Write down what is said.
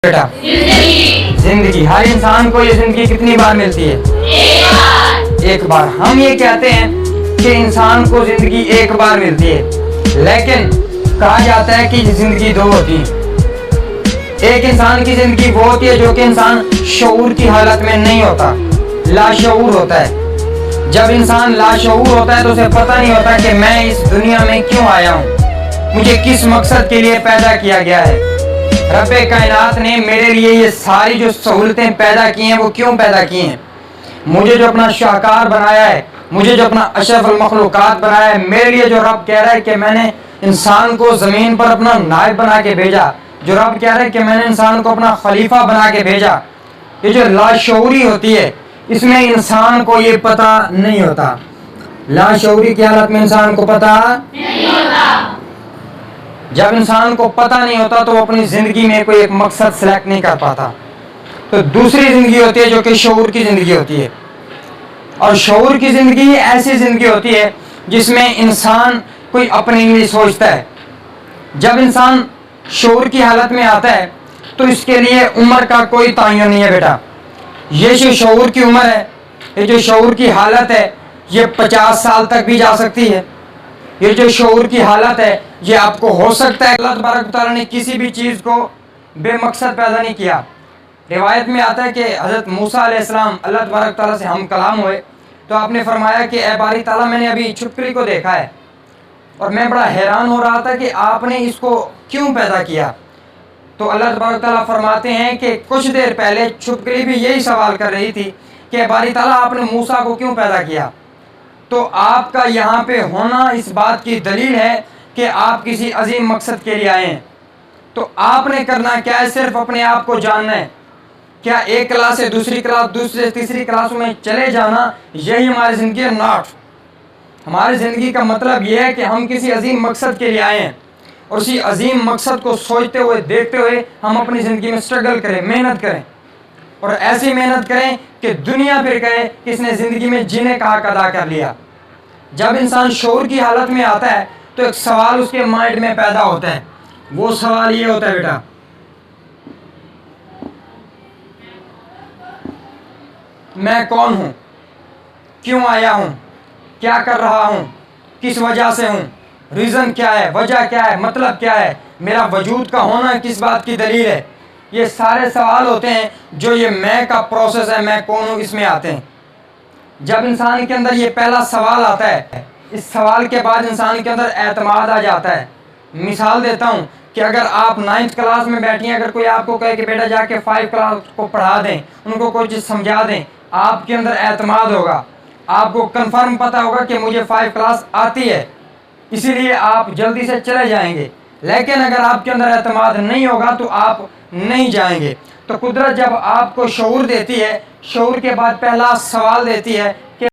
بیٹا زندگی ہر انسان کو یہ زندگی کتنی بار ملتی ہے؟ ایک بار۔ ہم یہ کہتے ہیں کہ انسان کو زندگی ایک بار ملتی ہے، لیکن کہا جاتا ہے کہ زندگی دو ہوتی ہے۔ ایک انسان کی زندگی وہ ہوتی ہے جو کہ انسان شعور کی حالت میں نہیں ہوتا، لاشعور ہوتا ہے۔ جب انسان لاشعور ہوتا ہے تو اسے پتہ نہیں ہوتا کہ میں اس دنیا میں کیوں آیا ہوں، مجھے کس مقصد کے لیے پیدا کیا گیا ہے۔ رب کائنات نے میرے لیے یہ ساری جو سہولتیں پیدا کی ہیں وہ کیوں پیدا کی ہیں؟ مجھے جو اپنا شاہکار بنایا ہے، مجھے جو اپنا اشرف المخلوقات بنایا ہے، میرے لیے جو رب کہہ رہا ہے کہ میں نے انسان کو زمین پر اپنا نائب بنا کے بھیجا، جو رب کہہ رہا ہے کہ میں نے انسان کو اپنا خلیفہ بنا کے بھیجا، یہ جو لاشعوری ہوتی ہے اس میں انسان کو یہ پتہ نہیں ہوتا۔ لاشعوری کی حالت میں انسان کو پتہ نہیں ہوتا۔ جب انسان کو پتہ نہیں ہوتا تو وہ اپنی زندگی میں کوئی ایک مقصد سلیکٹ نہیں کر پاتا۔ تو دوسری زندگی ہوتی ہے جو کہ شعور کی زندگی ہوتی ہے، اور شعور کی زندگی ایسی زندگی ہوتی ہے جس میں انسان کوئی اپنے لیے سوچتا ہے۔ جب انسان شعور کی حالت میں آتا ہے تو اس کے لیے عمر کا کوئی تعین نہیں ہے بیٹا۔ یہ جو شعور کی عمر ہے، یہ جو شعور کی حالت ہے، یہ 50 سال تک بھی جا سکتی ہے۔ یہ جو شعور کی حالت ہے یہ آپ کو ہو سکتا ہے اللہ تبارک و تعالیٰ نے کسی بھی چیز کو بے مقصد پیدا نہیں کیا۔ روایت میں آتا ہے کہ حضرت موسیٰ علیہ السلام اللہ تبارک و تعالیٰ سے ہم کلام ہوئے تو آپ نے فرمایا کہ اے باری تعالیٰ، میں نے ابھی چھپکلی کو دیکھا ہے اور میں بڑا حیران ہو رہا تھا کہ آپ نے اس کو کیوں پیدا کیا۔ تو اللہ تبارک و تعالیٰ فرماتے ہیں کہ کچھ دیر پہلے چھپکلی بھی یہی سوال کر رہی تھی کہ اے باری تعالیٰ، آپ نے موسیٰ کو کیوں پیدا کیا؟ تو آپ کا یہاں پہ ہونا اس بات کی دلیل ہے کہ آپ کسی عظیم مقصد کے لیے آئے ہیں۔ تو آپ نے کرنا کیا ہے؟ صرف اپنے آپ کو جاننا ہے۔ کیا ایک کلاس سے دوسری کلاس، دوسرے سے تیسری کلاس میں چلے جانا یہی ہماری زندگی ہے؟ ناٹ۔ ہماری زندگی کا مطلب یہ ہے کہ ہم کسی عظیم مقصد کے لیے آئے ہیں، اور اسی عظیم مقصد کو سوچتے ہوئے، دیکھتے ہوئے ہم اپنی زندگی میں سٹرگل کریں، محنت کریں، اور ایسی محنت کریں کہ دنیا پھر کہے کہ اس نے زندگی میں جینے کا حق ادا کر لیا۔ جب انسان شعور کی حالت میں آتا ہے تو ایک سوال اس کے مائنڈ میں پیدا ہوتا ہے۔ وہ سوال یہ ہوتا ہے بیٹا، میں کون ہوں؟ کیوں آیا ہوں؟ کیا کر رہا ہوں؟ کس وجہ سے ہوں؟ ریزن کیا ہے؟ وجہ کیا ہے؟ مطلب کیا ہے؟ میرا وجود کا ہونا کس بات کی دلیل ہے؟ یہ سارے سوال ہوتے ہیں جو یہ میں کا پروسیس ہے، میں کون ہوں، اس میں آتے ہیں۔ جب انسان کے اندر یہ پہلا سوال آتا ہے، اس سوال کے بعد انسان کے اندر اعتماد آ جاتا ہے۔ مثال دیتا ہوں کہ اگر آپ 9th کلاس میں بیٹھی ہیں، اگر کوئی آپ کو کہے کہ بیٹا جا کے 5 کلاس کو پڑھا دیں، ان کو کوئی چیز سمجھا دیں، آپ کے اندر اعتماد ہوگا، آپ کو کنفرم پتہ ہوگا کہ مجھے 5 کلاس آتی ہے، اسی لیے آپ جلدی سے چلے جائیں گے۔ لیکن اگر آپ کے اندر اعتماد نہیں ہوگا تو آپ نہیں جائیں گے۔ تو قدرت جب آپ کو شعور دیتی ہے، شعور کے بعد پہلا سوال دیتی ہے کہ